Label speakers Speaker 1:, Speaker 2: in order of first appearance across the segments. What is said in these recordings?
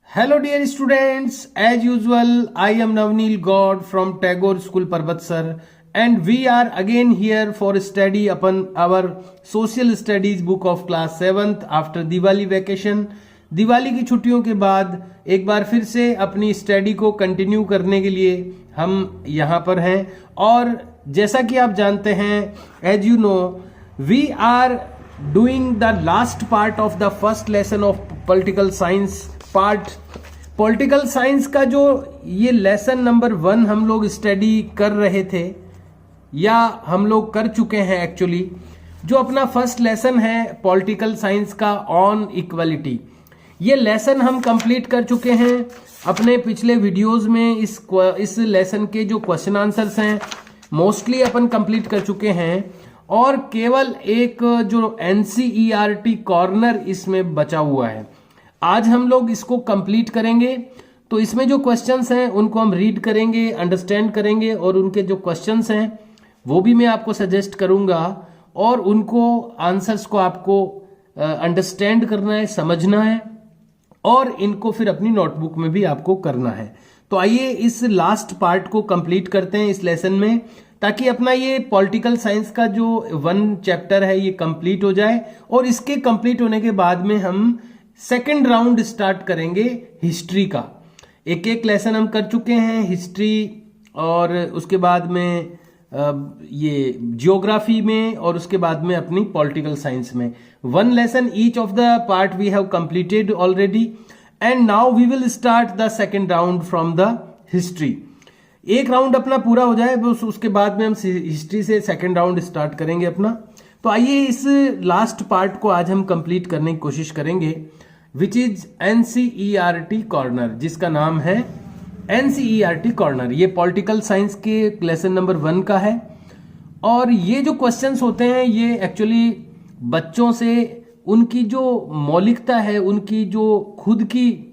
Speaker 1: Hello dear students, as usual I am Navneel God from Tagore School Parbatsar and we are again here for study upon our social studies book of class 7th after Diwali vacation. Diwali की छुट्टियों के बाद एक बार फिर से अपनी study को continue करने के लिए हम यहाँ पर हैं और जैसा कि आप जानते हैं as you know we are doing the last part of the first lesson of political science part political science का जो ये लेसन नंबर 1 हम लोग स्टडी कर रहे थे या हम लोग कर चुके हैं एक्चुअली। जो अपना फर्स्ट लेसन है पॉलिटिकल साइंस का ऑन इक्वलिटी, ये लेसन हम कंप्लीट कर चुके हैं। अपने पिछले वीडियोस में इस लेसन के जो क्वेश्चन आंसर्स हैं मोस्टली अपन कंप्लीट कर चुके हैं और केवल एक जो एनसीईआरटी कॉर्नर इसमें बचा हुआ है। आज हम लोग इसको कंप्लीट करेंगे। तो इसमें जो क्वेश्चंस हैं उनको हम रीड करेंगे, अंडरस्टैंड करेंगे और उनके जो क्वेश्चंस हैं वो भी मैं आपको सजेस्ट करूंगा और उनको आंसर्स को आपको अंडरस्टैंड करना है, समझना है और इनको फिर अपनी नोटबुक में भी आपको करना है। तो आइए इस लास्ट पार्ट को कंप्लीट करते हैं इस लेसन में, ताकि अपना ये पॉलिटिकल साइंस का जो 1 चैप्टर है ये कंप्लीट हो जाए और इसके कंप्लीट होने के बाद में हम सेकेंड राउंड स्टार्ट करेंगे हिस्ट्री का। एक एक लेसन हम कर चुके हैं हिस्ट्री और उसके बाद में ये जियोग्राफी में और उसके बाद में अपनी पॉलिटिकल साइंस में 1 lesson each of the part we have completed already and now we will start the second round from the history. एक राउंड अपना पूरा हो जाए उसके बाद में हम हिस्ट्री से सेकेंड राउंड स्टार्ट करेंगे अपना। तो आइए इस लास्ट पार्ट को आज हम कंप्लीट करने की कोशिश करेंगे विच इज एनसीईआरटी कॉर्नर, जिसका नाम है एनसीईआरटी कॉर्नर। ये पॉलिटिकल साइंस के लेसन नंबर 1 का है और ये जो क्वेश्चंस होते हैं ये एक्चुअली बच्चों से उनकी जो मौलिकता है, उनकी जो खुद की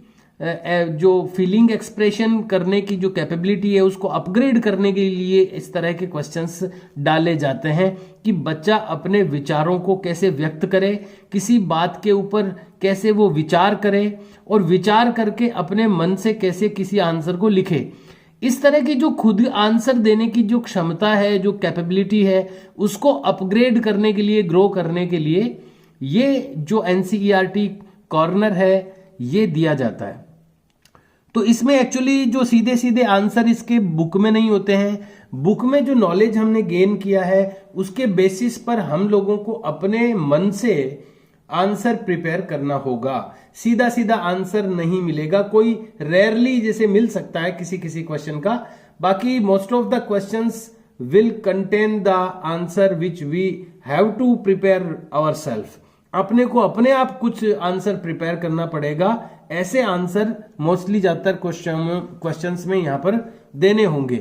Speaker 1: जो फीलिंग एक्सप्रेशन करने की जो कैपेबिलिटी है उसको अपग्रेड करने के लिए इस तरह के क्वेश्चंस डाले जाते हैं कि बच्चा अपने विचारों को कैसे व्यक्त करे, किसी बात के ऊपर कैसे वो विचार करे और विचार करके अपने मन से कैसे किसी आंसर को लिखे। इस तरह की जो खुद आंसर देने की जो क्षमता है, जो कैपेबिलिटी है, उसको अपग्रेड करने के लिए, ग्रो करने के लिए ये जो एनसीईआरटी कॉर्नर है ये दिया जाता है। तो इसमें एक्चुअली जो सीधे सीधे आंसर इसके बुक में नहीं होते हैं। बुक में जो नॉलेज हमने गेन किया है उसके बेसिस पर हम लोगों को अपने मन से आंसर प्रिपेयर करना होगा। सीधा सीधा आंसर नहीं मिलेगा, कोई रेयरली जैसे मिल सकता है किसी किसी क्वेश्चन का। बाकी most of the questions will contain the answer which we have to prepare ourself. अपने को अपने आप कुछ आंसर प्रिपेयर करना पड़ेगा। ऐसे आंसर मोस्टली ज्यादातर क्वेश्चंस में यहां पर देने होंगे।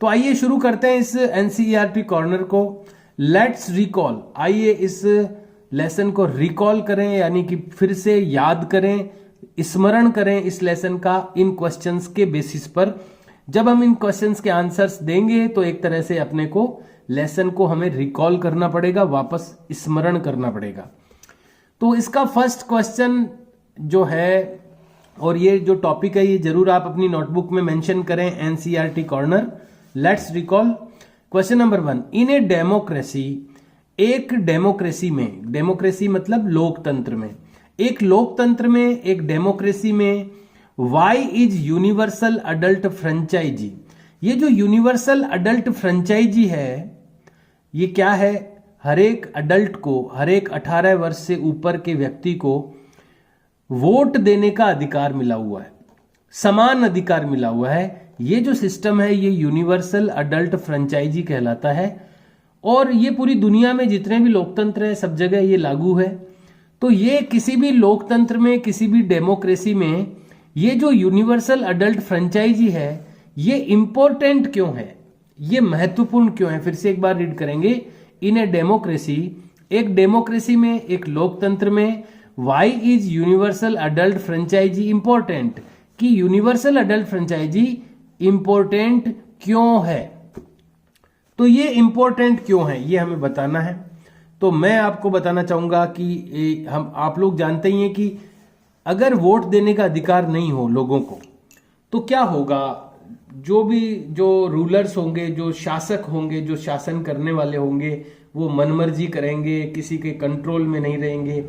Speaker 1: तो आइए शुरू करते हैं इस एनसीईआरटी कॉर्नर को। लेट्स रिकॉल, आइए इस लेसन को रिकॉल करें, यानी कि फिर से याद करें, स्मरण करें इस लेसन का इन क्वेश्चंस के बेसिस पर। जब हम इन क्वेश्चंस के आंसर्स देंगे तो एक तरह से अपने को लेसन को हमें रिकॉल करना पड़ेगा, वापस स्मरण करना पड़ेगा। तो इसका फर्स्ट क्वेश्चन जो है और ये जो टॉपिक है ये जरूर आप अपनी नोटबुक में मेंशन करें, NCERT corner. Let's recall question number 1। In a democracy, एक डेमोक्रेसी में, डेमोक्रेसी मतलब लोकतंत्र में, एक लोकतंत्र में, एक डेमोक्रेसी में why is universal adult franchise. ये जो यूनिवर्सल अडल्ट फ्रेंचाइजी है ये क्या है? हर एक अडल्ट को, हर एक 18 वर्ष से ऊपर के व्यक्ति को वोट देने का अधिकार मिला हुआ है, समान अधिकार मिला हुआ है। ये जो सिस्टम है ये यूनिवर्सल अडल्ट फ्रेंचाइजी कहलाता है और ये पूरी दुनिया में जितने भी लोकतंत्र है सब जगह ये लागू है। तो ये किसी भी लोकतंत्र में, किसी भी डेमोक्रेसी में ये जो यूनिवर्सल अडल्ट फ्रेंचाइजी है ये इंपॉर्टेंट क्यों है, ये महत्वपूर्ण क्यों है? फिर से एक बार रीड करेंगे। इन ए डेमोक्रेसी, एक डेमोक्रेसी में, एक लोकतंत्र में, why is universal adult franchise important, कि यूनिवर्सल अडल्ट फ्रेंचाइजी इंपॉर्टेंट क्यों है। तो ये इंपॉर्टेंट क्यों है ये हमें बताना है। तो मैं आपको बताना चाहूंगा कि आप लोग जानते ही हैं कि अगर वोट देने का अधिकार नहीं हो लोगों को तो क्या होगा? जो रूलर्स होंगे, जो शासक होंगे, जो शासन करने वाले होंगे, वो मनमर्जी करेंगे, किसी के कंट्रोल में नहीं रहेंगे।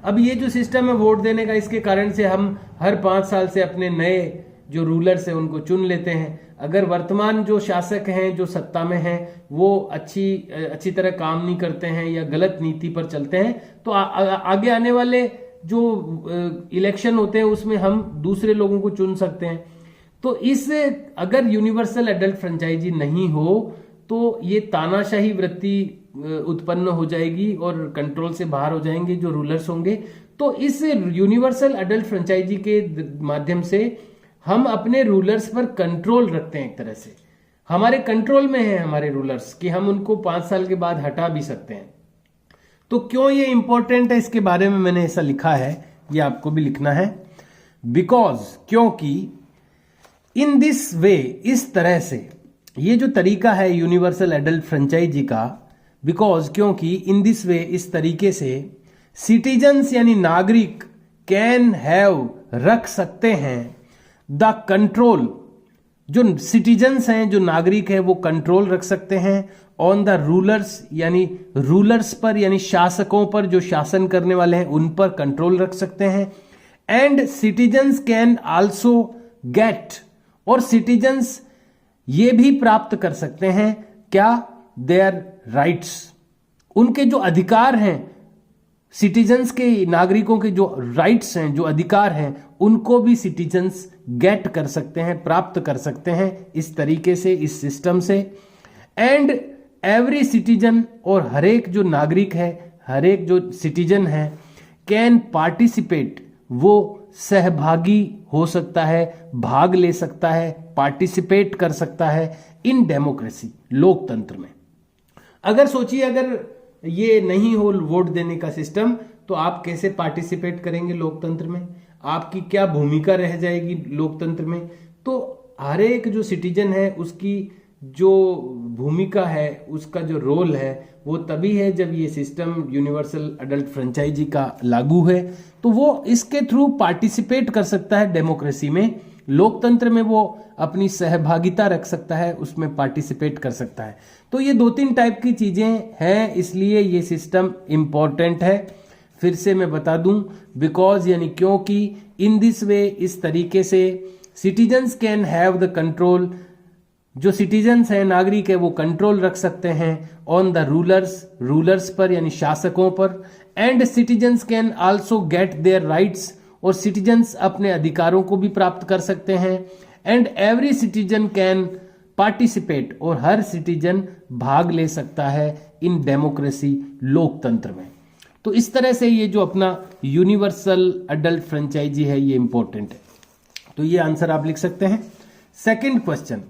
Speaker 1: अब ये जो सिस्टम है वोट देने का, इसके कारण से हम हर 5 साल से अपने नए जो रूलर्स हैं उनको चुन लेते हैं। अगर वर्तमान जो शासक हैं, जो सत्ता में हैं, वो अच्छी तरह काम नहीं करते हैं या गलत नीति पर चलते हैं, तो आगे आने वाले जो इलेक्शन होते हैं उसमें हम दूसरे लोगों को चुन सकते हैं। तो अगर यूनिवर्सल एडल्ट फ्रेंचाइजी नहीं हो तो ये तानाशाही वृत्ति उत्पन्न हो जाएगी और कंट्रोल से बाहर हो जाएंगे जो रूलर्स होंगे। तो इस यूनिवर्सल एडल्ट फ्रेंचाइजी के माध्यम से हम अपने रूलर्स पर कंट्रोल रखते हैं। एक तरह से हमारे कंट्रोल में है हमारे रूलर्स कि हम उनको 5 साल के बाद हटा भी सकते हैं। तो क्यों ये इंपॉर्टेंट है, इसके बारे में मैंने ऐसा लिखा है, ये आपको भी लिखना है। बिकॉज, क्योंकि इन दिस वे, इस तरह से, ये जो तरीका है यूनिवर्सल एडल्ट फ्रेंचाइजी का, बिकॉज क्योंकि इन दिस वे, इस तरीके से सिटीजन्स यानी नागरिक कैन हैव, रख सकते हैं, द कंट्रोल, जो सिटीजन्स हैं, जो नागरिक है, वो कंट्रोल रख सकते हैं ऑन द रूलर्स, यानी रूलर्स पर, यानी शासकों पर, जो शासन करने वाले हैं उन पर कंट्रोल रख सकते हैं। And citizens can also get, और सिटीजन्स ये भी प्राप्त कर सकते हैं क्या? देयर राइट्स, उनके जो अधिकार हैं, सिटीजन्स के, नागरिकों के जो राइट्स हैं, जो अधिकार हैं, उनको भी सिटीजन्स गेट कर सकते हैं, प्राप्त कर सकते हैं इस तरीके से, इस सिस्टम से। एंड एवरी सिटीजन, और हर एक जो नागरिक है, हर एक जो सिटीजन है, कैन पार्टिसिपेट, वो सहभागी हो सकता है, भाग ले सकता है, पार्टिसिपेट कर सकता है इन डेमोक्रेसी, लोकतंत्र में। अगर सोचिए, अगर ये नहीं हो वोट देने का सिस्टम, तो आप कैसे पार्टिसिपेट करेंगे लोकतंत्र में? आपकी क्या भूमिका रह जाएगी लोकतंत्र में? तो हर एक जो सिटीजन है उसकी जो भूमिका है, उसका जो रोल है, वो तभी है जब ये सिस्टम यूनिवर्सल एडल्ट फ्रेंचाइजी का लागू है। तो वो इसके थ्रू पार्टिसिपेट कर सकता है डेमोक्रेसी में, लोकतंत्र में वो अपनी सहभागिता रख सकता है, उसमें पार्टिसिपेट कर सकता है। तो ये 2-3 टाइप की चीजें हैं, इसलिए ये सिस्टम इंपॉर्टेंट है। फिर से मैं बता दूं, बिकॉज यानी क्योंकि, इन दिस वे, इस तरीके से, citizens can have the control, जो सिटीजन्स हैं, नागरिक है, वो कंट्रोल रख सकते हैं ऑन द रूलर्स, रूलर्स पर यानी शासकों पर। And citizens can also get their rights, और सिटीजन्स अपने अधिकारों को भी प्राप्त कर सकते हैं। And every citizen can participate, और हर सिटीजन भाग ले सकता है इन डेमोक्रेसी, लोकतंत्र में। तो इस तरह से ये जो अपना यूनिवर्सल एडल्ट फ्रेंचाइजी है, ये इंपॉर्टेंट है। तो ये आंसर आप लिख सकते हैं। सेकंड क्वेश्चन,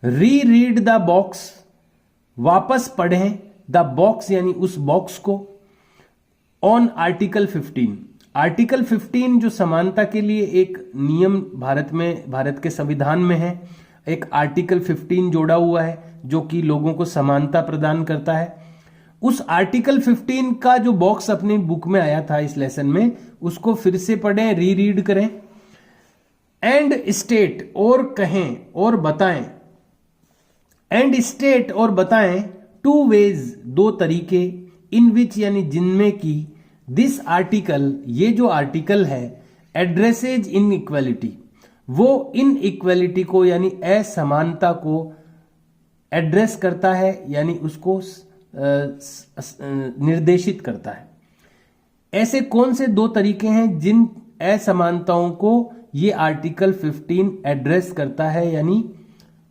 Speaker 1: री रीड द बॉक्स, वापस पढ़ें द बॉक्स यानी उस बॉक्स को, ऑन आर्टिकल 15। आर्टिकल 15 जो समानता के लिए एक नियम भारत के संविधान में है, एक आर्टिकल 15 जोड़ा हुआ है जो कि लोगों को समानता प्रदान करता है। उस आर्टिकल 15 का जो बॉक्स अपनी बुक में आया था इस लेसन में, उसको फिर से पढ़ें, री रीड करें। एंड स्टेट, और कहें और बताएं, एंड स्टेट और बताएं, 2 वेज, 2 तरीके, इन विच यानी जिनमें की, दिस आर्टिकल, ये जो आर्टिकल है, एड्रेसेज इन इक्वेलिटी, वो इन इक्वेलिटी को यानी असमानता को एड्रेस करता है, यानी उसको निर्देशित करता है। ऐसे कौन से 2 तरीके हैं जिन असमानताओं को ये आर्टिकल 15 एड्रेस करता है, यानी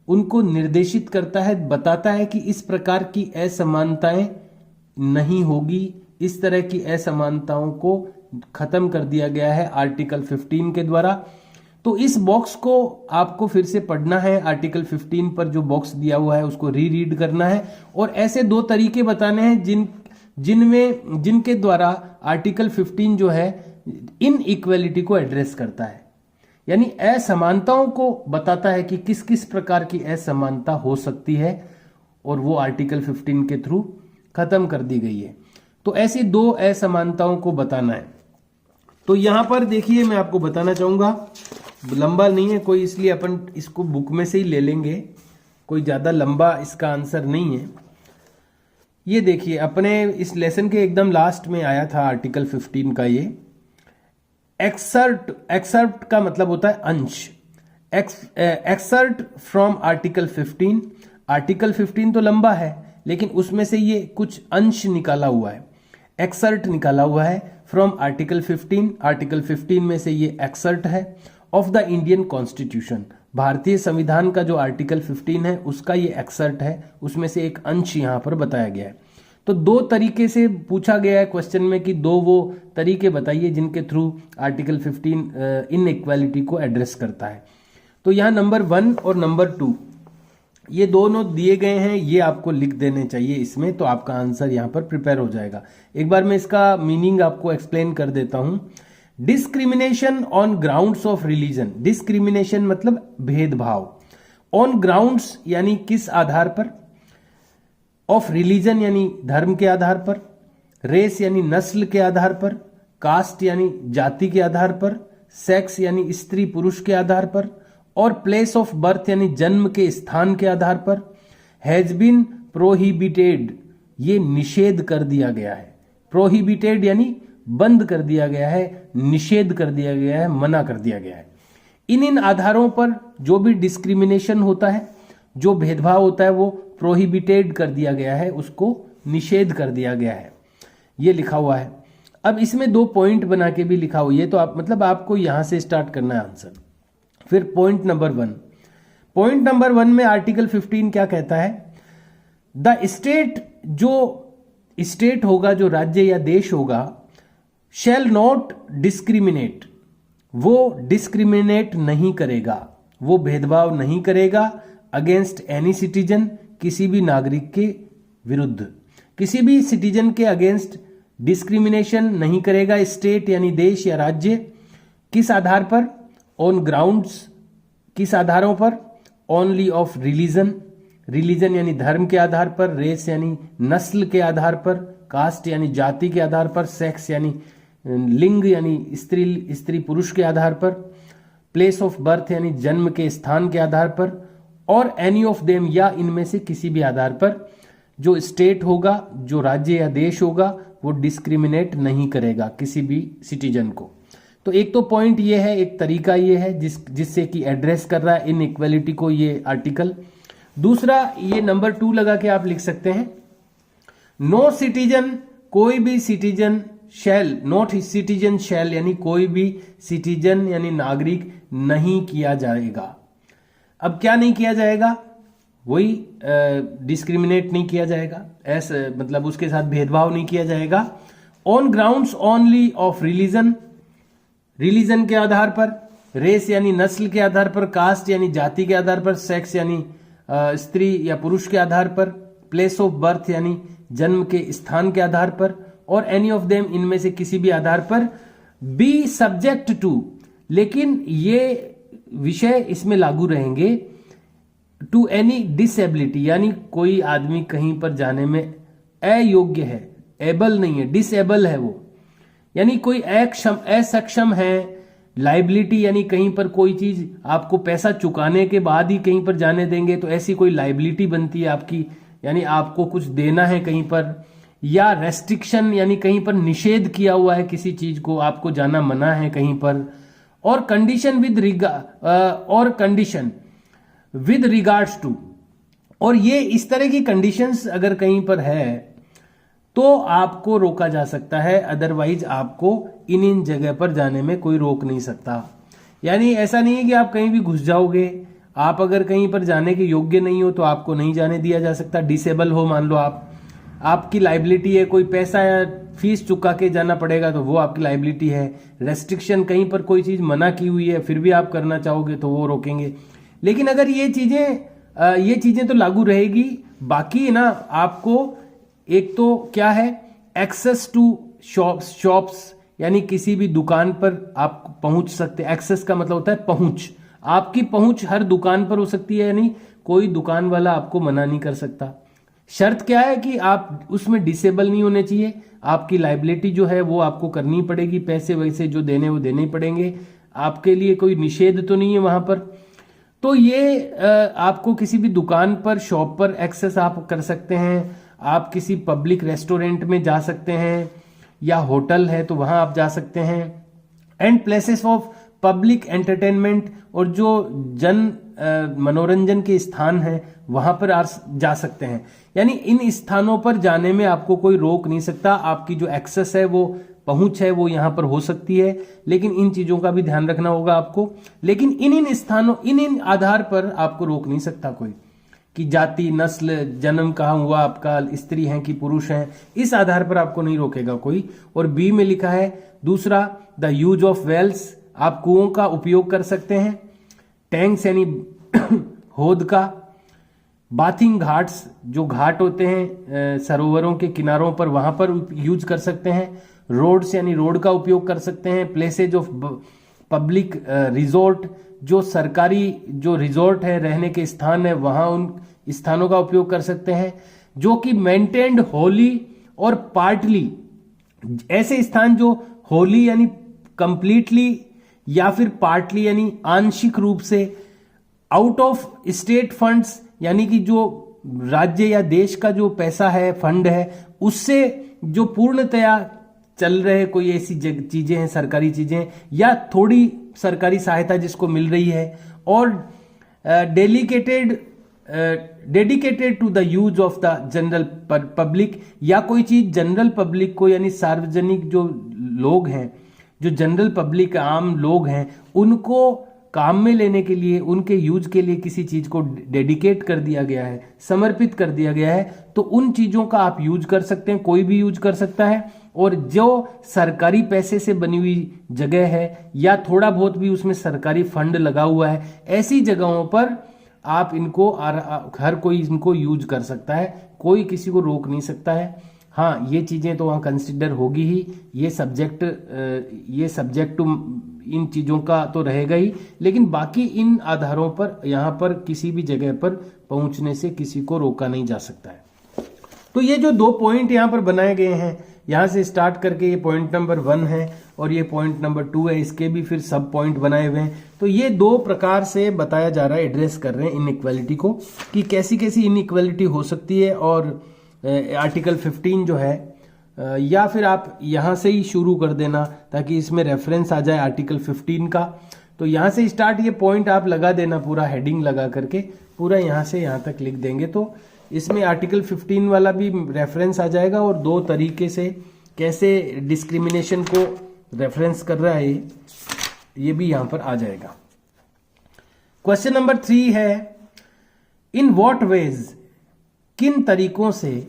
Speaker 1: उनको निर्देशित करता है, बताता है कि इस प्रकार की असमानताएं नहीं होगी, इस तरह की असमानताओं को खत्म कर दिया गया है आर्टिकल 15 के द्वारा। तो इस बॉक्स को आपको फिर से पढ़ना है, आर्टिकल 15 पर जो बॉक्स दिया हुआ है उसको री रीड करना है, और ऐसे 2 तरीके बताने हैं जिनके द्वारा आर्टिकल 15 जो है इन इक्वेलिटी को एड्रेस करता है, यानी असमानताओं को बताता है कि किस किस प्रकार की असमानता हो सकती है, और वो आर्टिकल 15 के थ्रू खत्म कर दी गई है। तो ऐसी 2 असमानताओं को बताना है। तो यहां पर देखिए मैं आपको बताना चाहूंगा, लंबा नहीं है कोई, इसलिए अपन इसको बुक में से ही ले लेंगे, कोई ज्यादा लंबा इसका आंसर नहीं है। ये देखिए अपने इस लेसन के एकदम लास्ट में आया था आर्टिकल 15 का, ये एक्सर्ट का मतलब होता है अंश। एक्सर्ट फ्रॉम आर्टिकल 15, आर्टिकल 15 तो लंबा है लेकिन उसमें से ये कुछ अंश निकाला हुआ है, एक्सर्ट निकाला हुआ है फ्रॉम आर्टिकल 15। आर्टिकल 15 में से ये एक्सर्ट है ऑफ द इंडियन कॉन्स्टिट्यूशन, भारतीय संविधान का जो आर्टिकल 15 है उसका ये एक्सर्ट है, उसमें से एक अंश यहां पर बताया गया है। तो दो तरीके से पूछा गया है क्वेश्चन में कि दो वो तरीके बताइए जिनके थ्रू आर्टिकल 15 इनइक्वालिटी को एड्रेस करता है। तो यहां नंबर 1 और नंबर 2 ये दोनों दिए गए हैं, ये आपको लिख देने चाहिए इसमें, तो आपका आंसर यहां पर प्रिपेयर हो जाएगा। एक बार मैं इसका मीनिंग आपको एक्सप्लेन कर देता हूं। Discrimination on grounds of religion, discrimination मतलब भेदभाव, ऑन ग्राउंड्स यानी किस आधार पर, ऑफ रिलीजन यानी धर्म के आधार पर, रेस यानी नस्ल के आधार पर, कास्ट यानी जाति के आधार पर, सेक्स यानी स्त्री पुरुष के आधार पर, और प्लेस ऑफ बर्थ यानी जन्म के स्थान के आधार पर, हैज बीन प्रोहिबिटेड, ये निषेध कर दिया गया है। प्रोहिबिटेड यानी बंद कर दिया गया है, निषेध कर दिया गया है, मना कर दिया गया है। इन आधारों पर जो भी डिस्क्रिमिनेशन होता है, जो भेदभाव होता है, वो प्रोहिबिटेड कर दिया गया है, उसको निषेध कर दिया गया है, ये लिखा हुआ है। अब इसमें 2 पॉइंट बना के भी लिखा हुआ, ये तो आप मतलब आपको यहां से स्टार्ट करना है आंसर। फिर पॉइंट नंबर 1, पॉइंट नंबर 1 में आर्टिकल 15 क्या कहता है, द स्टेट, जो स्टेट होगा, जो राज्य या देश होगा, शैल नॉट डिस्क्रिमिनेट, वो डिस्क्रिमिनेट नहीं करेगा, वो भेदभाव नहीं करेगा, अगेंस्ट एनी सिटीजन, किसी भी नागरिक के विरुद्ध, किसी भी सिटीजन के अगेंस्ट डिस्क्रिमिनेशन नहीं करेगा स्टेट यानी देश या राज्य। किस आधार पर, ऑन ग्राउंड्स, किस आधारों पर, ओनली ऑफ रिलीजन, रिलीजन यानी धर्म के आधार पर, रेस यानी नस्ल के आधार पर, कास्ट यानी जाति के आधार पर, सेक्स यानी लिंग यानी स्त्री पुरुष के आधार पर, प्लेस ऑफ बर्थ यानी जन्म के स्थान के आधार पर, और एनी ऑफ देम या इनमें से किसी भी आधार पर जो स्टेट होगा, जो राज्य या देश होगा, वो डिस्क्रिमिनेट नहीं करेगा किसी भी सिटीजन को। तो एक तो पॉइंट ये है, एक तरीका ये है जिससे कि एड्रेस कर रहा है इनइक्वालिटी को ये आर्टिकल। दूसरा ये नंबर 2 लगा के आप लिख सकते हैं, नो सिटीजन, कोई भी citizen, shall, not citizen shall यानी कोई भी सिटीजन यानी नागरिक नहीं किया जाएगा। अब क्या नहीं किया जाएगा, वही डिस्क्रिमिनेट नहीं किया जाएगा, ऐसे मतलब उसके साथ भेदभाव नहीं किया जाएगा। On grounds only of religion, religion के आधार पर, रेस यानी नस्ल के आधार पर, कास्ट यानी जाति के आधार पर, सेक्स यानी स्त्री या पुरुष के आधार पर, प्लेस ऑफ बर्थ यानी जन्म के स्थान के आधार पर, और एनी ऑफ देम इनमें से किसी भी आधार पर, बी सब्जेक्ट टू, लेकिन ये विषय इसमें लागू रहेंगे, टू एनी डिसेबिलिटी, यानी कोई आदमी कहीं पर जाने में अयोग्य है, एबल नहीं है, डिसेबल है वो, यानी कोई असक्षम है, लाइबिलिटी यानी कहीं पर कोई चीज आपको पैसा चुकाने के बाद ही कहीं पर जाने देंगे, तो ऐसी कोई लाइबिलिटी बनती है आपकी, यानी आपको कुछ देना है कहीं पर, या रेस्ट्रिक्शन यानी कहीं पर निषेध किया हुआ है किसी चीज को, आपको जाना मना है कहीं पर, और कंडीशन विद रिगार्ड्स टू, और ये इस तरह की कंडीशंस अगर कहीं पर है तो आपको रोका जा सकता है, अदरवाइज आपको इन जगह पर जाने में कोई रोक नहीं सकता। यानी ऐसा नहीं है कि आप कहीं भी घुस जाओगे, आप अगर कहीं पर जाने के योग्य नहीं हो तो आपको नहीं जाने दिया जा सकता। डिसेबल हो मान लो आप, आपकी लाइबिलिटी है, कोई पैसा या फीस चुका के जाना पड़ेगा तो वो आपकी लाइबिलिटी है। रेस्ट्रिक्शन, कहीं पर कोई चीज मना की हुई है फिर भी आप करना चाहोगे तो वो रोकेंगे। लेकिन अगर ये चीजें तो लागू रहेगी, बाकी ना आपको एक तो क्या है, एक्सेस टू शॉप्स यानी किसी भी दुकान पर आप पहुंच सकते। एक्सेस का मतलब होता है पहुंच, आपकी पहुंच हर दुकान पर हो सकती है, यानी कोई दुकान वाला आपको मना नहीं कर सकता। शर्त क्या है कि आप उसमें डिसेबल नहीं होने चाहिए, आपकी लाइबिलिटी जो है वो आपको करनी पड़ेगी, पैसे वैसे जो देने वो देने ही पड़ेंगे, आपके लिए कोई निषेध तो नहीं है वहां पर। तो ये आपको किसी भी दुकान पर, शॉप पर एक्सेस आप कर सकते हैं, आप किसी पब्लिक रेस्टोरेंट में जा सकते हैं, या होटल है तो वहां आप जा सकते हैं, and places of public entertainment, और जो जन मनोरंजन के स्थान हैं वहां पर आप जा सकते हैं। यानी इन स्थानों पर जाने में आपको कोई रोक नहीं सकता, आपकी जो एक्सेस है वो पहुंच है वो यहां पर हो सकती है, लेकिन इन चीजों का भी ध्यान रखना होगा आपको। लेकिन इन स्थानों, इन आधार पर आपको रोक नहीं सकता कोई, कि जाति, नस्ल, जन्म कहाँ हुआ आपका, स्त्री हैं कि पुरुष हैं, इस आधार पर आपको नहीं रोकेगा कोई। और बी में लिखा है दूसरा, द यूज ऑफ वेल्स, आप कुओं का उपयोग कर सकते हैं, टैंक्स यानी होद का, बाथिंग घाट्स, जो घाट होते हैं सरोवरों के किनारों पर, वहां पर यूज कर सकते हैं, रोड्स यानी रोड का उपयोग कर सकते हैं, प्लेसेज ऑफ पब्लिक रिजोर्ट, जो सरकारी जो रिजोर्ट है, रहने के स्थान है, वहां उन स्थानों का उपयोग कर सकते हैं, जो कि मेंटेन्ड होली और पार्टली, ऐसे स्थान जो होली यानी कंप्लीटली या फिर पार्टली यानी आंशिक रूप से, आउट ऑफ स्टेट फंड्स यानी कि जो राज्य या देश का जो पैसा है, फंड है, उससे जो पूर्णतया चल रहे कोई ऐसी चीजें हैं, सरकारी चीजें, या थोड़ी सरकारी सहायता जिसको मिल रही है, और dedicated to the use of the general public, या कोई चीज जनरल पब्लिक को यानी सार्वजनिक जो लोग हैं, जो जनरल पब्लिक आम लोग हैं, उनको काम में लेने के लिए, उनके यूज के लिए किसी चीज को डेडिकेट कर दिया गया है, समर्पित कर दिया गया है, तो उन चीजों का आप यूज कर सकते हैं, कोई भी यूज कर सकता है। और जो सरकारी पैसे से बनी हुई जगह है, या थोड़ा बहुत भी उसमें सरकारी फंड लगा हुआ है, ऐसी जगहों पर आप इनको, हर कोई इनको यूज कर सकता है, कोई किसी को रोक नहीं सकता है। हाँ, ये चीजें तो वहां कंसिडर होगी ही, ये सब्जेक्ट इन चीजों का तो रहेगा ही, लेकिन बाकी इन आधारों पर यहां पर किसी भी जगह पर पहुंचने से किसी को रोका नहीं जा सकता है। तो ये जो 2 पॉइंट यहां पर बनाए गए हैं, यहां से स्टार्ट करके ये पॉइंट नंबर 1 है और ये पॉइंट नंबर 2 है, इसके भी फिर सब पॉइंट बनाए हुए हैं। तो ये 2 प्रकार से बताया जा रहा है, एड्रेस कर रहे हैं इनइक्वालिटी को, कि कैसी कैसी इनइक्वालिटी हो सकती है। और आर्टिकल 15 जो है, या फिर आप यहां से ही शुरू कर देना ताकि इसमें रेफरेंस आ जाए आर्टिकल 15 का। तो यहां से स्टार्ट, ये पॉइंट आप लगा देना, पूरा हेडिंग लगा करके पूरा यहां से यहां तक लिख देंगे, तो इसमें आर्टिकल 15 वाला भी रेफरेंस आ जाएगा, और 2 तरीके से कैसे डिस्क्रिमिनेशन को रेफरेंस कर रहा है ये भी यहां पर आ जाएगा। क्वेश्चन नंबर 3 है, इन व्हाट वेज, किन तरीकों से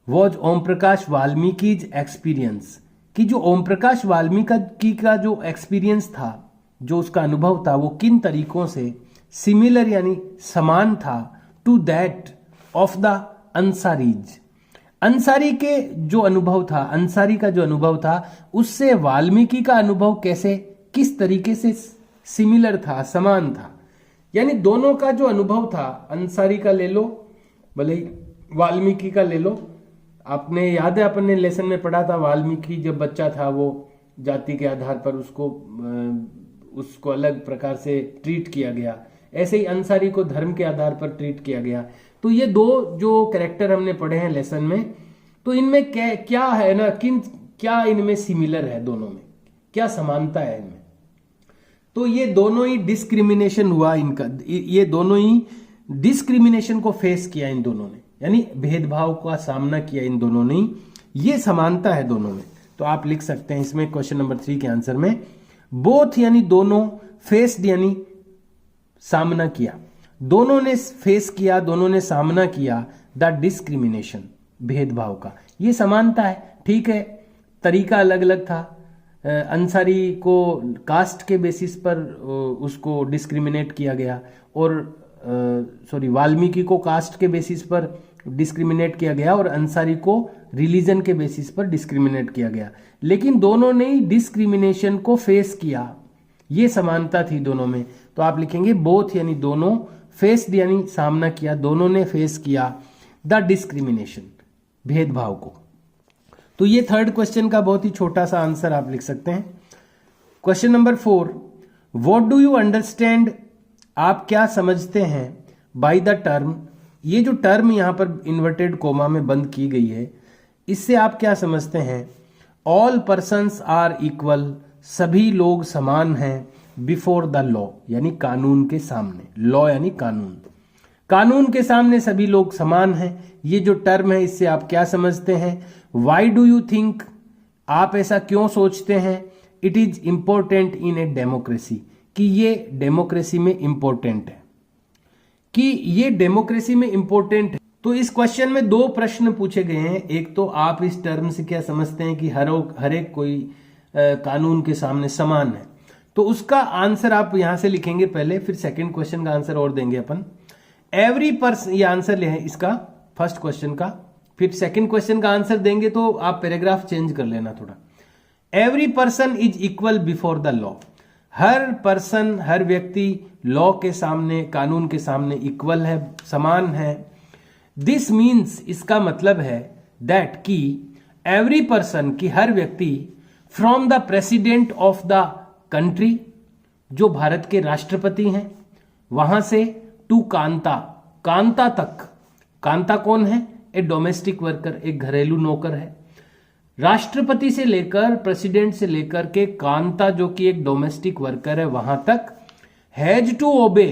Speaker 1: वॉज ओम प्रकाश वाल्मीकिज एक्सपीरियंस, कि जो ओम प्रकाश वाल्मीकि का जो एक्सपीरियंस था, जो उसका अनुभव था, वो किन तरीकों से सिमिलर यानी समान था, to that of the Ansaris, Ansari के जो अनुभव था, अंसारी का जो अनुभव था, उससे वाल्मीकि का अनुभव कैसे, किस तरीके से सिमिलर था, समान था। यानी दोनों का जो अनुभव था, अंसारी का ले लो, भले ही वाल्मीकि का ले लो। आपने याद है, अपन ने लेसन में पढ़ा था, वाल्मीकि जब बच्चा था वो जाति के आधार पर उसको अलग प्रकार से ट्रीट किया गया, ऐसे ही अंसारी को धर्म के आधार पर ट्रीट किया गया। तो ये 2 जो कैरेक्टर हमने पढ़े हैं लेसन में, तो इनमें क्या है ना, क्या इनमें सिमिलर है, दोनों में क्या समानता है इनमें। तो ये दोनों ही डिस्क्रिमिनेशन हुआ इनका, ये दोनों ही डिस्क्रिमिनेशन को फेस किया इन दोनों ने, यानी भेदभाव का सामना किया इन दोनों ने, ये समानता है दोनों में। तो आप लिख सकते हैं इसमें क्वेश्चन नंबर 3 के आंसर में, बोथ यानी दोनों, फेस्ड यानी सामना किया, दोनों ने फेस किया, दोनों ने सामना किया द डिस्क्रिमिनेशन, भेदभाव का, ये समानता है। ठीक है, तरीका अलग अलग था, अंसारी को कास्ट के बेसिस पर उसको डिस्क्रिमिनेट किया गया, और वाल्मीकि को कास्ट के बेसिस पर डिस्क्रिमिनेट किया गया, और अंसारी को रिलीजन के बेसिस पर डिस्क्रिमिनेट किया गया, लेकिन दोनों ने डिस्क्रिमिनेशन को फेस किया, ये समानता थी दोनों में। तो आप लिखेंगे बोथ यानी दोनों, फेस्ड यानी सामना किया, दोनों ने फेस किया द डिस्क्रिमिनेशन, भेदभाव को। तो ये थर्ड क्वेश्चन का बहुत ही छोटा सा आंसर आप लिख सकते हैं। Question number 4, what do you understand, आप क्या समझते हैं, बाय द टर्म, ये जो टर्म यहां पर इन्वर्टेड कोमा में बंद की गई है, इससे आप क्या समझते हैं? ऑल पर्सन्स आर इक्वल, सभी लोग समान हैं, बिफोर द लॉ, यानी कानून के सामने, लॉ यानी कानून, कानून के सामने सभी लोग समान हैं। ये जो टर्म है इससे आप क्या समझते हैं? वाई डू यू थिंक, आप ऐसा क्यों सोचते हैं? It is important in a democracy, कि ये डेमोक्रेसी में इंपॉर्टेंट है, कि ये डेमोक्रेसी में इंपॉर्टेंट है। तो इस क्वेश्चन में दो प्रश्न पूछे गए हैं। एक तो आप इस टर्म से क्या समझते हैं कि हर एक कोई कानून के सामने समान है, तो उसका आंसर आप यहां से लिखेंगे पहले, फिर सेकंड क्वेश्चन का आंसर और देंगे अपन। एवरी पर्सन, ये आंसर ले इसका फर्स्ट क्वेश्चन का, फिर सेकंड क्वेश्चन का आंसर देंगे, तो आप पैराग्राफ चेंज कर लेना थोड़ा। Every person is equal before the law, हर पर्सन, हर व्यक्ति लॉ के सामने, कानून के सामने इक्वल है, समान है। दिस मीन्स, इसका मतलब है दैट कि एवरी पर्सन, की हर व्यक्ति, from the president of the country, जो भारत के राष्ट्रपति हैं, वहां से टू कांता, कांता तक, कांता कौन है? ए डोमेस्टिक वर्कर, एक घरेलू नौकर है। राष्ट्रपति से लेकर, प्रेसिडेंट से लेकर के कांता, जो कि एक डोमेस्टिक वर्कर है, वहां तक हैज टू ओबे,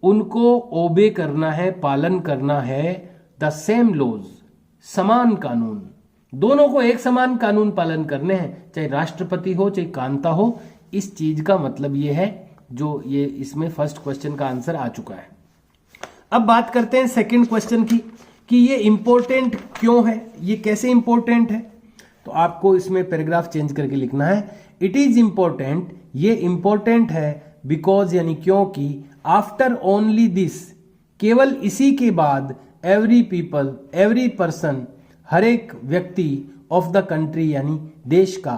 Speaker 1: उनको ओबे करना है, पालन करना है, द सेम लॉज, समान कानून, दोनों को एक समान कानून पालन करने हैं, चाहे राष्ट्रपति हो चाहे कांता हो। इस चीज का मतलब ये है, जो ये इसमें फर्स्ट क्वेश्चन का आंसर आ चुका है। अब बात करते हैं सेकंड क्वेश्चन की, कि ये इंपॉर्टेंट क्यों है, ये कैसे इंपॉर्टेंट है। तो आपको इसमें पैराग्राफ चेंज करके लिखना है, इट इज इंपॉर्टेंट, ये इंपॉर्टेंट है, बिकॉज यानी क्योंकि, आफ्टर ओनली दिस, केवल इसी के बाद, एवरी पीपल, एवरी पर्सन, हर एक व्यक्ति, ऑफ द कंट्री यानी देश का,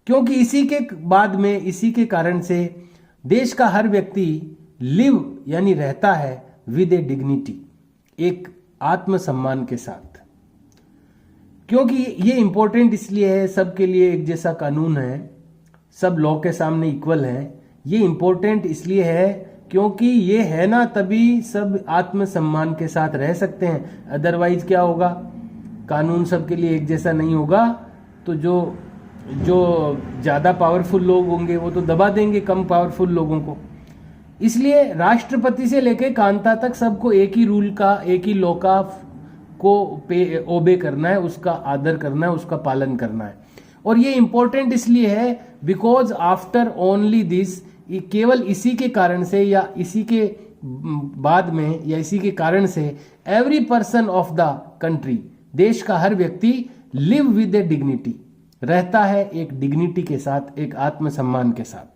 Speaker 1: क्योंकि इसी के बाद में, इसी के कारण से देश का हर व्यक्ति लिव यानी रहता है, विद ए डिग्निटी, एक आत्मसम्मान के साथ। क्योंकि ये इंपॉर्टेंट इसलिए है, सबके लिए एक जैसा कानून है, सब लॉ के सामने इक्वल है। ये इंपॉर्टेंट इसलिए है क्योंकि ये है ना, तभी सब आत्मसम्मान के साथ रह सकते हैं। अदरवाइज क्या होगा, कानून सबके लिए एक जैसा नहीं होगा, तो जो ज्यादा पावरफुल लोग होंगे वो तो दबा देंगे कम पावरफुल लोगों को। इसलिए राष्ट्रपति से लेकर कांता तक सबको एक ही रूल का, एक ही लॉ का को ओबे करना है, उसका आदर करना है, उसका पालन करना है। और ये इंपॉर्टेंट इसलिए है बिकॉज आफ्टर ओनली दिस, केवल इसी के कारण से, या इसी के बाद में, या इसी के कारण से, every person of the country, देश का हर व्यक्ति, लिव विद ए डिग्निटी, रहता है एक डिग्निटी के साथ, एक आत्मसम्मान के साथ।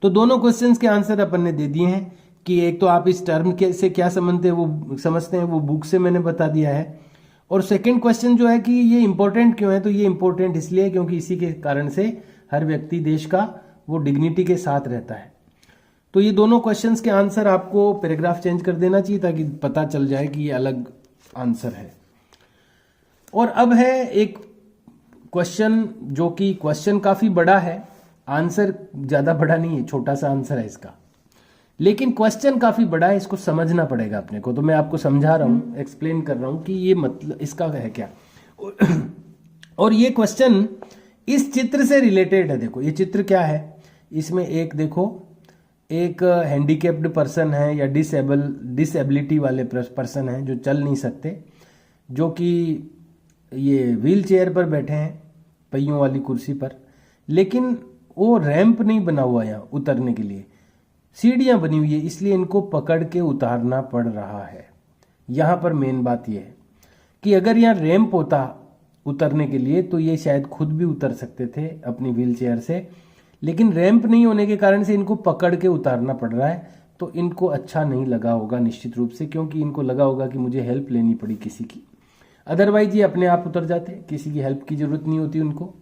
Speaker 1: तो दोनों क्वेश्चंस के आंसर अपन ने दे दिए हैं, कि एक तो आप इस टर्म के से क्या समझते हैं वो बुक से मैंने बता दिया है। और सेकंड क्वेश्चन जो है कि ये इंपॉर्टेंट क्यों है, तो ये इंपॉर्टेंट इसलिए क्योंकि इसी के कारण से हर व्यक्ति देश का वो डिग्निटी के साथ रहता है। तो ये दोनों क्वेश्चंस के आंसर आपको पैराग्राफ चेंज कर देना चाहिए, ताकि पता चल जाए कि ये अलग आंसर है। और अब है एक क्वेश्चन, जो कि क्वेश्चन काफी बड़ा है, आंसर ज्यादा बड़ा नहीं है, छोटा सा आंसर है इसका, लेकिन क्वेश्चन काफी बड़ा है, इसको समझना पड़ेगा अपने को। तो मैं आपको समझा रहा हूं, एक्सप्लेन कर रहा हूं कि ये मतलब इसका है क्या। और ये क्वेश्चन इस चित्र से रिलेटेड है। देखो ये चित्र क्या है, इसमें एक देखो, एक हैंडीकेप्ड पर्सन है या डिसेबिलिटी वाले पर्सन है, जो चल नहीं सकते, जो कि ये व्हील चेयर पर बैठे हैं, पहियों वाली कुर्सी पर, लेकिन वो रैंप नहीं बना हुआ यहाँ उतरने के लिए, सीढ़ियां बनी हुई है, इसलिए इनको पकड़ के उतारना पड़ रहा है। यहां पर मेन बात यह है कि अगर यहाँ रैंप होता उतरने के लिए, तो ये शायद खुद भी उतर सकते थे अपनी व्हील चेयर से, लेकिन रैंप नहीं होने के कारण से इनको पकड़ के उतारना पड़ रहा है। तो इनको अच्छा नहीं लगा होगा निश्चित रूप से, क्योंकि इनको लगा होगा कि मुझे हेल्प लेनी पड़ी किसी की, अदरवाइज ये अपने आप उतर जाते, किसी की हेल्प की जरूरत नहीं होती उनको।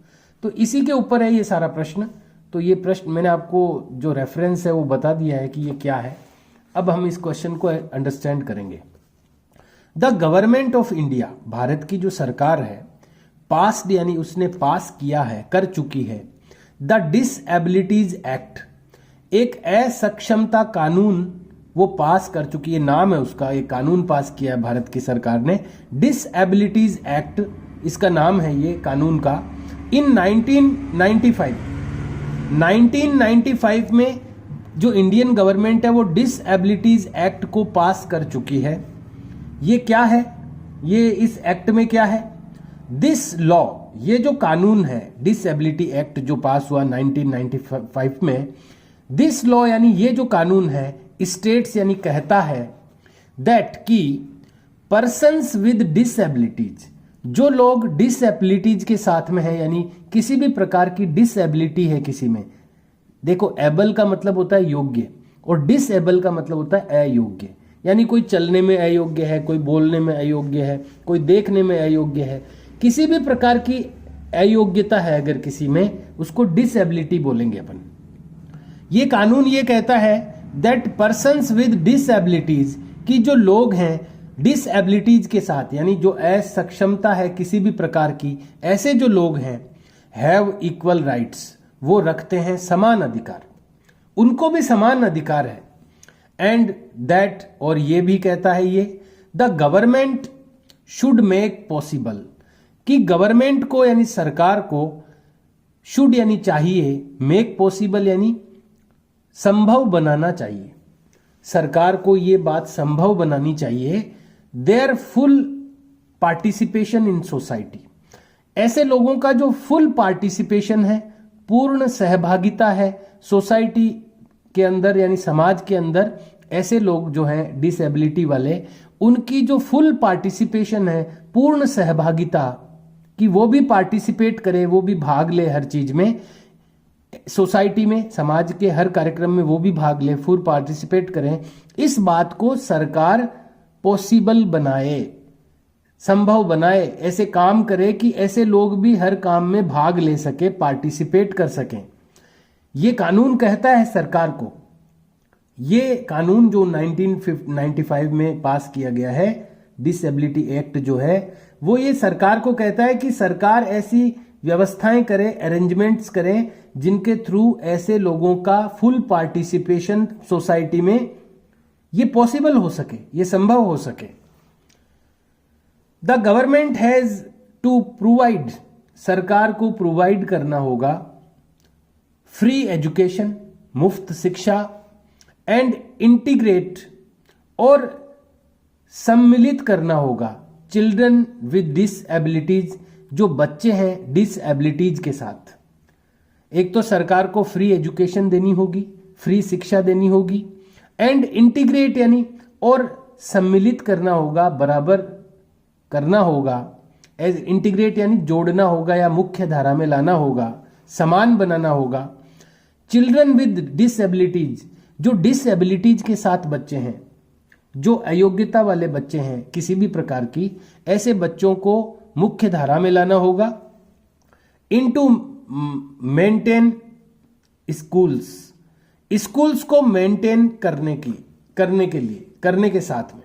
Speaker 1: तो इसी के ऊपर है ये सारा प्रश्न। तो ये प्रश्न मैंने आपको जो रेफरेंस है वो बता दिया है कि ये क्या है। अब हम इस क्वेश्चन को अंडरस्टैंड करेंगे। The government of India, Bharat की जो सरकार है, पास्ड यानी उसने पास किया है, कर चुकी है, द डिसएबिलिटीज एक्ट, एक असक्षमता कानून वो पास कर चुकी है, नाम है उसका, एक कानून पास किया है भारत की सरकार ने, डिसएबिलिटीज एक्ट इसका नाम है ये कानून का, इन 1995 में जो इंडियन गवर्नमेंट है वो डिसएबिलिटीज एक्ट को पास कर चुकी है। ये क्या है, ये इस एक्ट में क्या है, दिस लॉ, ये जो कानून है डिसएबिलिटी एक्ट जो पास हुआ 1995 में, दिस लॉ यानी ये जो कानून है, स्टेट्स यानी कहता है दैट कि पर्सन्स विद डिसएबिलिटीज, जो लोग डिसएबिलिटीज के साथ में है, यानी किसी भी प्रकार की डिसएबिलिटी है किसी में, देखो एबल का मतलब होता है योग्य और डिसएबल का मतलब होता है अयोग्य, यानी कोई चलने में अयोग्य है, कोई बोलने में अयोग्य है, कोई देखने में अयोग्य है, किसी भी प्रकार की अयोग्यता है अगर किसी में, उसको डिसएबिलिटी बोलेंगे अपन। ये कानून ये कहता है दैट पर्सन्स विद डिसएबिलिटीज, कि जो लोग हैं डिसएबिलिटीज के साथ यानी जो असक्षमता है किसी भी प्रकार की, ऐसे जो लोग हैं, हैव इक्वल राइट्स, वो रखते हैं समान अधिकार, उनको भी समान अधिकार है। एंड दैट, और ये भी कहता है ये, the government should make possible, कि गवर्नमेंट को यानी सरकार को, शुड यानी चाहिए, मेक पॉसिबल यानी संभव बनाना चाहिए, सरकार को ये बात संभव बनानी चाहिए, there full participation in society, ऐसे लोगों का जो फुल पार्टिसिपेशन है, पूर्ण सहभागिता है सोसाइटी के अंदर यानी समाज के अंदर, ऐसे लोग जो हैं डिसेबिलिटी वाले, उनकी जो फुल पार्टिसिपेशन है, पूर्ण सहभागिता, कि वो भी पार्टिसिपेट करे, वो भी भाग ले हर चीज में, सोसाइटी में, समाज के हर कार्यक्रम में वो भी भाग ले, फुल पार्टिसिपेट करें, इस बात को सरकार पॉसिबल बनाए, संभव बनाए, ऐसे काम करे कि ऐसे लोग भी हर काम में भाग ले सके, पार्टिसिपेट कर सकें। ये कानून कहता है सरकार को, ये कानून जो 1995 में पास किया गया है, डिसेबिलिटी एक्ट जो है, वो ये सरकार को कहता है कि सरकार ऐसी व्यवस्थाएं करे, अरेंजमेंट्स करें, जिनके थ्रू ऐसे लोगों का फुल पार्टिसिपेशन सोसाइटी में ये पॉसिबल हो सके, ये संभव हो सके। The government has to provide, सरकार को प्रोवाइड करना होगा फ्री एजुकेशन, मुफ्त शिक्षा, एंड इंटीग्रेट, और सम्मिलित करना होगा चिल्ड्रन विद डिसएबिलिटीज, जो बच्चे हैं डिसएबिलिटीज के साथ। एक तो सरकार को फ्री एजुकेशन देनी होगी, फ्री शिक्षा देनी होगी, एंड इंटीग्रेट यानी और सम्मिलित करना होगा, बराबर करना होगा, एज इंटीग्रेट यानी जोड़ना होगा या मुख्य धारा में लाना होगा, समान बनाना होगा। चिल्ड्रन विद डिसएबिलिटीज, जो डिसएबिलिटीज के साथ बच्चे हैं, जो अयोग्यता वाले बच्चे हैं किसी भी प्रकार की, ऐसे बच्चों को मुख्य धारा में लाना होगा। इनटू मेंटेन स्कूल्स, स्कूल्स को मेंटेन करने के साथ में,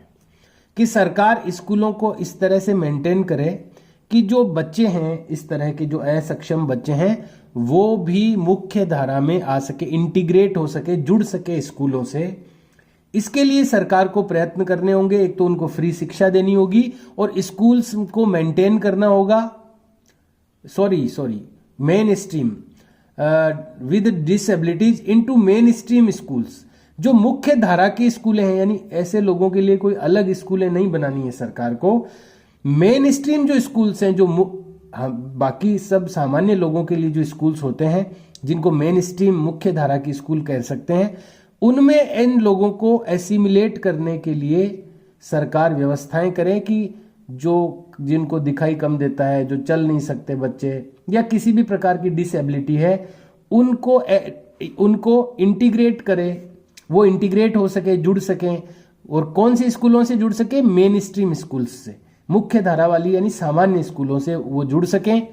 Speaker 1: कि सरकार स्कूलों को इस तरह से मेंटेन करे कि जो बच्चे हैं, इस तरह के जो असक्षम बच्चे हैं, वो भी मुख्य धारा में आ सके, इंटीग्रेट हो सके, जुड़ सके स्कूलों से। इसके लिए सरकार को प्रयत्न करने होंगे। एक तो उनको फ्री शिक्षा देनी होगी और स्कूल्स को मेंटेन करना होगा, main stream with disabilities into main stream schools, जो मुख्य धारा की स्कूलें हैं, यानी ऐसे लोगों के लिए कोई अलग स्कूलें नहीं बनानी है सरकार को। मेन स्ट्रीम जो स्कूल्स हैं, जो बाकी सब सामान्य लोगों के लिए जो स्कूल्स होते हैं, जिनको मेन स्ट्रीम मुख्य धारा की स्कूल कह सकते हैं, उनमें इन लोगों को एसिमिलेट करने के लिए सरकार व्यवस्थाएं करे कि जो जिनको दिखाई कम देता है, जो चल नहीं सकते बच्चे या किसी भी प्रकार की डिसेबिलिटी है, उनको इंटीग्रेट करे, वो इंटीग्रेट हो सके, जुड़ सकें। और कौन से स्कूलों से जुड़ सके? मेन स्ट्रीम स्कूल्स से, मुख्य धारा वाली यानी सामान्य स्कूलों से वो जुड़ सकें।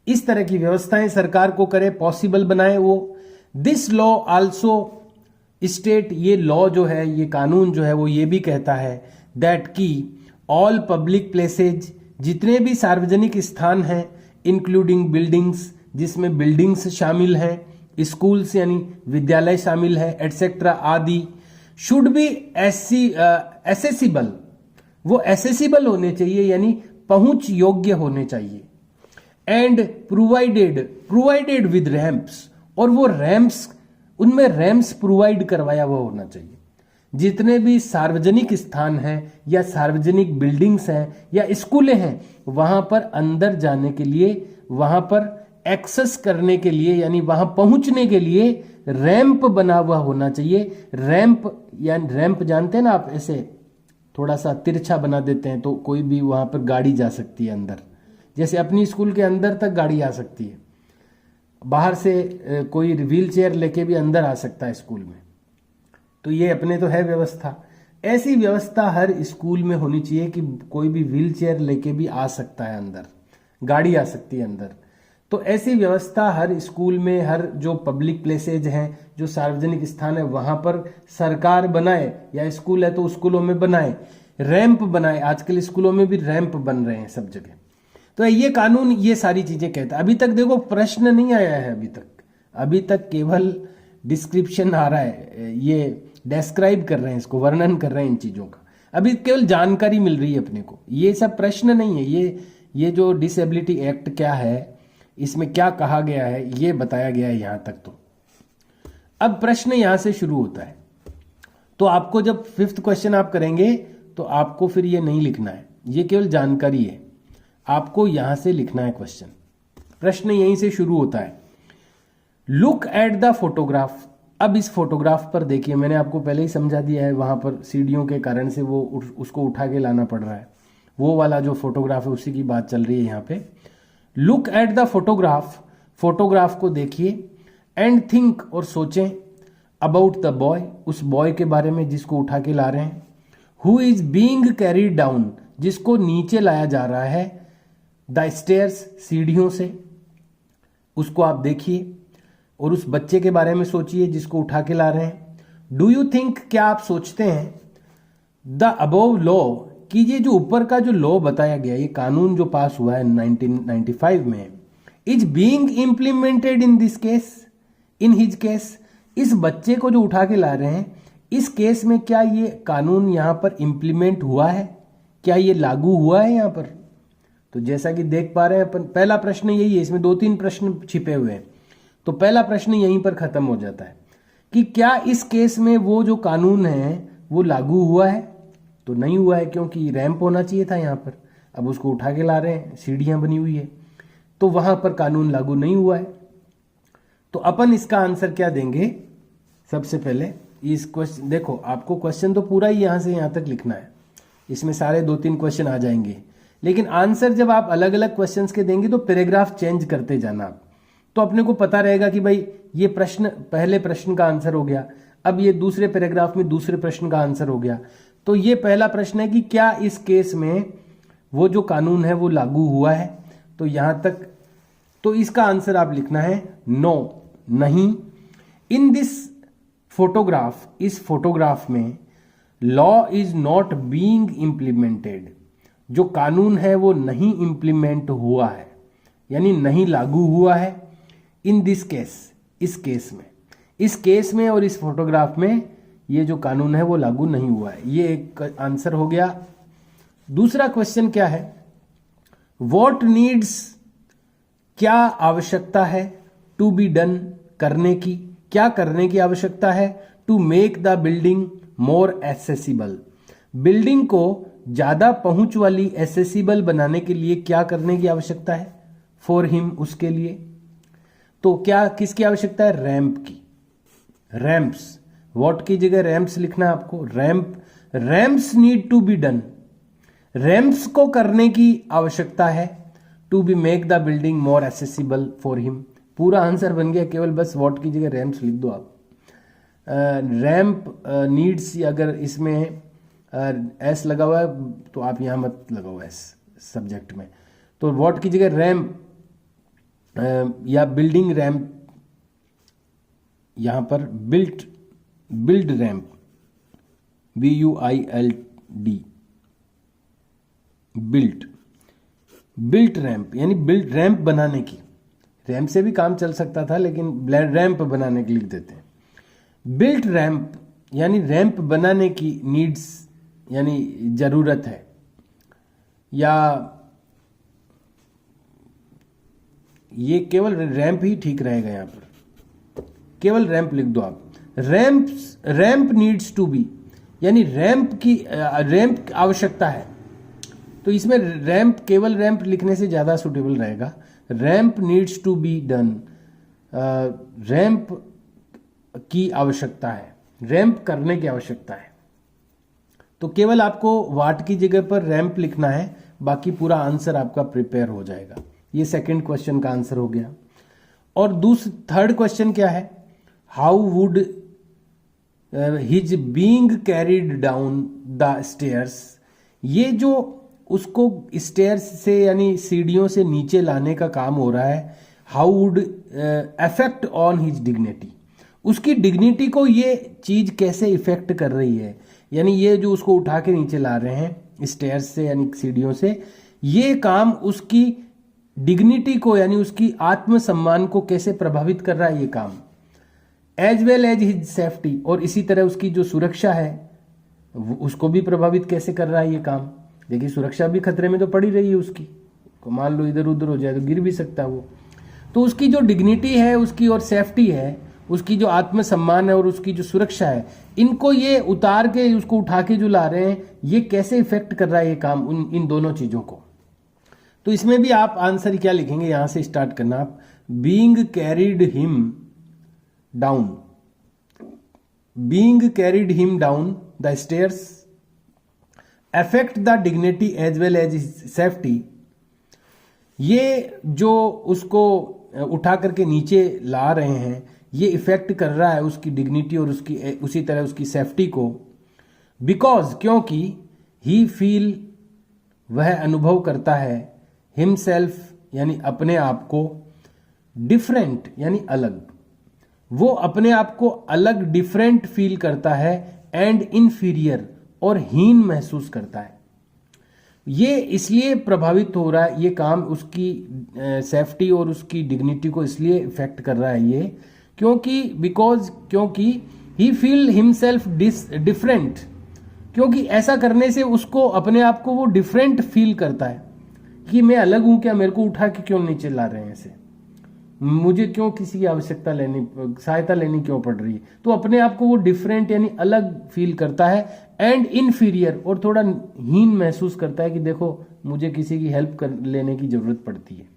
Speaker 1: इस तरह की व्यवस्थाएं सरकार को करे, पॉसिबल बनाए वो। दिस लॉ आल्सो स्टेट, ये लॉ जो है, ये कानून जो है, वो ये भी कहता है दैट की ऑल पब्लिक प्लेसेज, जितने भी सार्वजनिक स्थान हैं, इंक्लूडिंग बिल्डिंग्स, जिसमें बिल्डिंग्स शामिल हैं, स्कूल्स यानी विद्यालय शामिल है, एटसेट्रा आदि, शुड बी एसेसिबल, वो एसेसिबल होने चाहिए यानी पहुंच योग्य होने चाहिए, एंड प्रोवाइडेड विद रैंप्स, और वो रैंप्स, उनमें रैंप्स प्रोवाइड करवाया हुआ होना चाहिए। जितने भी सार्वजनिक स्थान हैं या सार्वजनिक बिल्डिंग्स हैं या स्कूलें हैं, वहां पर अंदर जाने के लिए, वहां पर एक्सेस करने के लिए यानी वहां पहुंचने के लिए रैंप बना हुआ होना चाहिए। रैंप यानी रैंप जानते हैं ना आप, ऐसे थोड़ा सा तिरछा बना देते हैं तो कोई भी वहां पर गाड़ी जा सकती है अंदर, जैसे अपनी स्कूल के अंदर तक गाड़ी आ सकती है, बाहर से कोई व्हील चेयर लेके भी अंदर आ सकता है स्कूल में। तो ये अपने तो है व्यवस्था, ऐसी व्यवस्था हर स्कूल में होनी चाहिए कि कोई भी व्हील चेयर लेके भी आ सकता है अंदर, गाड़ी आ सकती है अंदर। तो ऐसी व्यवस्था हर स्कूल में, हर जो पब्लिक प्लेसेज हैं, जो सार्वजनिक स्थान है, वहां पर सरकार बनाए, या स्कूल है तो स्कूलों में बनाए, रैंप बनाए। आजकल स्कूलों में भी रैंप बन रहे हैं सब जगह। तो ये कानून ये सारी चीजें कहता है। अभी तक देखो प्रश्न नहीं आया है, अभी तक केवल डिस्क्रिप्शन आ रहा है, ये डेस्क्राइब कर रहे हैं, इसको वर्णन कर रहे हैं इन चीजों का, अभी केवल जानकारी मिल रही है अपने को, ये सब प्रश्न नहीं है। ये जो डिसेबिलिटी एक्ट क्या है, इसमें क्या कहा गया है, ये बताया गया है यहां तक। तो अब प्रश्न यहां से शुरू होता है। तो आपको जब 5th क्वेश्चन आप करेंगे तो आपको फिर ये नहीं लिखना है, ये केवल जानकारी है, आपको यहां से लिखना है क्वेश्चन। प्रश्न यहीं से शुरू होता है। Look at the photograph. अब इस फोटोग्राफ पर देखिए, मैंने आपको पहले ही समझा दिया है, वहां पर सीढ़ियों के कारण से वो उसको उठा के लाना पड़ रहा है, वो वाला जो फोटोग्राफ है उसी की बात चल रही है यहाँ पे। Look at the photograph, photograph को देखिए, एंड थिंक, और सोचें, अबाउट द बॉय, उस बॉय के बारे में जिसको उठा के ला रहे हैं, who is being carried down, जिसको नीचे लाया जा रहा है, द स्टेयर्स, सीढ़ियों से, उसको आप देखिए, और उस बच्चे के बारे में सोचिए जिसको उठा के ला रहे हैं। डू यू थिंक, क्या आप सोचते हैं, द अबव लॉ, कि ये जो ऊपर का जो लॉ बताया गया, ये कानून जो पास हुआ है 1995 में, is being implemented in this case, in his case, इस बच्चे को जो उठा के ला रहे हैं, इस केस में क्या ये कानून यहां पर इंप्लीमेंट हुआ है, क्या ये लागू हुआ है यहां पर। तो जैसा कि देख पा रहे हैं अपन, पहला प्रश्न यही है, इसमें 2-3 प्रश्न छिपे हुए हैं। तो पहला प्रश्न यहीं पर खत्म हो जाता है कि क्या इस केस में वो जो कानून है वो लागू हुआ है। तो नहीं हुआ है, क्योंकि रैंप होना चाहिए था यहां पर, अब उसको उठा के ला रहे हैं, सीढ़ियां बनी हुई है, तो वहां पर कानून लागू नहीं हुआ है। तो अपन इसका आंसर क्या देंगे, सबसे पहले इस क्वेश्चन, देखो आपको क्वेश्चन तो पूरा ही यहां से यहां तक लिखना है, इसमें सारे 2-3 क्वेश्चन आ जाएंगे, लेकिन आंसर जब आप अलग अलग क्वेश्चंस के देंगे तो पैराग्राफ चेंज करते जाना आप, तो अपने को पता रहेगा कि भाई ये प्रश्न, पहले प्रश्न का आंसर हो गया, अब ये दूसरे पैराग्राफ में दूसरे प्रश्न का आंसर हो गया। तो ये पहला प्रश्न है कि क्या इस केस में वो जो कानून है वो लागू हुआ है, तो यहां तक, तो इसका आंसर आप लिखना है नो, नहीं। इन दिस फोटोग्राफ, इस फोटोग्राफ में, law is not being implemented, जो कानून है वो नहीं इंप्लीमेंट हुआ है, यानी नहीं लागू हुआ है। इन दिस केस, इस केस में, इस केस में और इस फोटोग्राफ में ये जो कानून है वो लागू नहीं हुआ है, ये एक आंसर हो गया। दूसरा क्वेश्चन क्या है, व्हाट नीड्स, क्या आवश्यकता है, टू बी डन, करने की, क्या करने की आवश्यकता है, to make the building more accessible, building को ज्यादा पहुंच वाली, एसेसिबल बनाने के लिए क्या करने की आवश्यकता है, फॉर हिम, उसके लिए। तो क्या, किसकी आवश्यकता है, रैंप की, रैंप्स, व्हाट की जगह रैंप्स लिखना है आपको, ramps need to be done, ramps को करने की आवश्यकता है, to be make the building more accessible for him. पूरा आंसर बन गया, केवल बस व्हाट की जगह रैंप्स लिख दो आप। रैंप नीड्स, अगर इसमें एस लगा हुआ है तो आप यहां मत लगाओ एस सब्जेक्ट में, तो व्हाट की जगह रैंप या बिल्डिंग रैंप, यहां पर build ramp, BUILD, built, built ramp यानी बिल्ट रैंप बनाने की, रैंप से भी काम चल सकता था लेकिन रैंप बनाने की लिख देते हैं। बिल्ट रैंप यानी रैंप बनाने की नीड्स यानी जरूरत है, या ये केवल रैंप ही ठीक रहेगा, यहां पर केवल रैंप लिख दो आप। रैंप नीड्स टू बी यानी रैंप आवश्यकता है, तो इसमें रैंप केवल रैंप लिखने से ज्यादा सुटेबल रहेगा। Ramp needs to be done, ramp की आवश्यकता है, रैंप करने की आवश्यकता है। तो केवल आपको वाट की जगह पर रैंप लिखना है, बाकी पूरा आंसर आपका प्रिपेयर हो जाएगा। ये सेकंड क्वेश्चन का आंसर हो गया। और थर्ड क्वेश्चन क्या है, how would his being carried down the stairs, ये जो उसको स्टेयर्स से यानी सीढ़ियों से नीचे लाने का काम हो रहा है, how would affect on his dignity, उसकी डिग्निटी को ये चीज कैसे इफेक्ट कर रही है, यानी ये जो उसको उठा के नीचे ला रहे हैं स्टेयर्स से यानी सीढ़ियों से, ये काम उसकी डिग्निटी को यानी उसकी आत्मसम्मान को कैसे प्रभावित कर रहा है ये काम, as well as his safety, और इसी तरह उसकी जो सुरक्षा है उसको भी प्रभावित कैसे कर रहा है ये काम। देखिए सुरक्षा भी खतरे में तो पड़ी रही है उसकी, मान लो इधर उधर हो जाए तो गिर भी सकता है वो। तो उसकी जो डिग्निटी है उसकी और सेफ्टी है, उसकी जो आत्मसम्मान है और उसकी जो सुरक्षा है, इनको ये उतार के उसको उठा के जो ला रहे हैं, ये कैसे इफेक्ट कर रहा है ये काम इन दोनों चीजों को। तो इसमें भी आप आंसर क्या लिखेंगे, यहां से स्टार्ट करना आप, being carried him down, being carried him down the stairs affect the dignity as well as safety, ये जो उसको उठा करके नीचे ला रहे हैं ये इफेक्ट कर रहा है उसकी डिग्निटी और उसकी उसी तरह उसकी सेफ्टी को, बिकॉज क्योंकि ही फील वह अनुभव करता है, हिमसेल्फ यानी अपने आप को, डिफरेंट यानी अलग, वो अपने आप को अलग डिफरेंट फील करता है, एंड इनफीरियर और हीन महसूस करता है। ये इसलिए प्रभावित हो रहा है ये काम, उसकी सेफ्टी और उसकी डिग्निटी को इसलिए इफेक्ट कर रहा है ये, क्योंकि ही फील हिमसेल्फ डिफरेंट, क्योंकि ऐसा करने से उसको अपने आप को वो डिफरेंट फील करता है कि मैं अलग हूं क्या, मेरे को उठा के क्यों नीचे ला रहे हैं ऐसे, मुझे क्यों किसी की आवश्यकता सहायता लेनी क्यों पड़ रही है। तो अपने आप को वो डिफरेंट यानी अलग फील करता है, एंड इनफीरियर और थोड़ा हीन महसूस करता है कि देखो मुझे किसी की हेल्प लेने की जरूरत पड़ती है।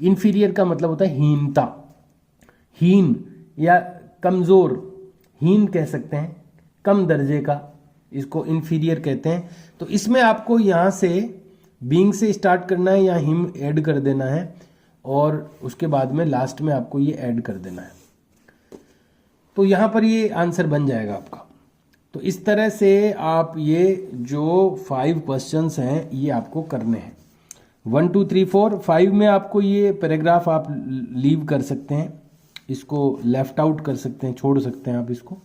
Speaker 1: इनफीरियर का मतलब होता है हीनता, हीन या कमजोर, हीन कह सकते हैं, कम दर्जे का, इसको इनफीरियर कहते हैं। तो इसमें आपको यहां से बीइंग से स्टार्ट करना है या हिम ऐड कर देना है, और उसके बाद में लास्ट में आपको ये ऐड कर देना है। तो यहां पर ये आंसर बन जाएगा आपका। तो इस तरह से आप ये जो 5 क्वेश्चंस हैं ये आपको करने हैं, 1 2 3 4 5 में आपको ये पैराग्राफ आप लीव कर सकते हैं, इसको लेफ्ट आउट कर सकते हैं, छोड़ सकते हैं आप इसको,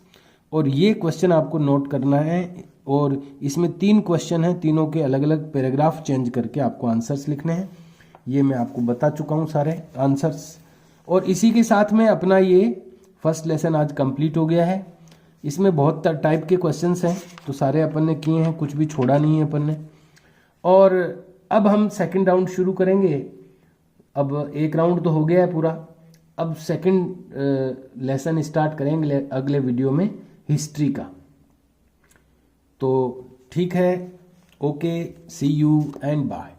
Speaker 1: और ये क्वेश्चन आपको नोट करना है। और इसमें 3 क्वेश्चन हैं, तीनों के अलग अलग पैराग्राफ चेंज करके आपको आंसर्स लिखने हैं। ये मैं आपको बता चुका हूँ सारे आंसर्स, और इसी के साथ में अपना ये फर्स्ट लेसन आज कंप्लीट हो गया है। इसमें बहुत टाइप के क्वेश्चंस हैं, तो सारे अपन ने किए हैं, कुछ भी छोड़ा नहीं है अपन ने। और अब हम सेकंड राउंड शुरू करेंगे। अब एक राउंड तो हो गया है पूरा, अब सेकंड लेसन स्टार्ट करेंगे अगले वीडियो में हिस्ट्री का। तो ठीक है, okay, see you and bye.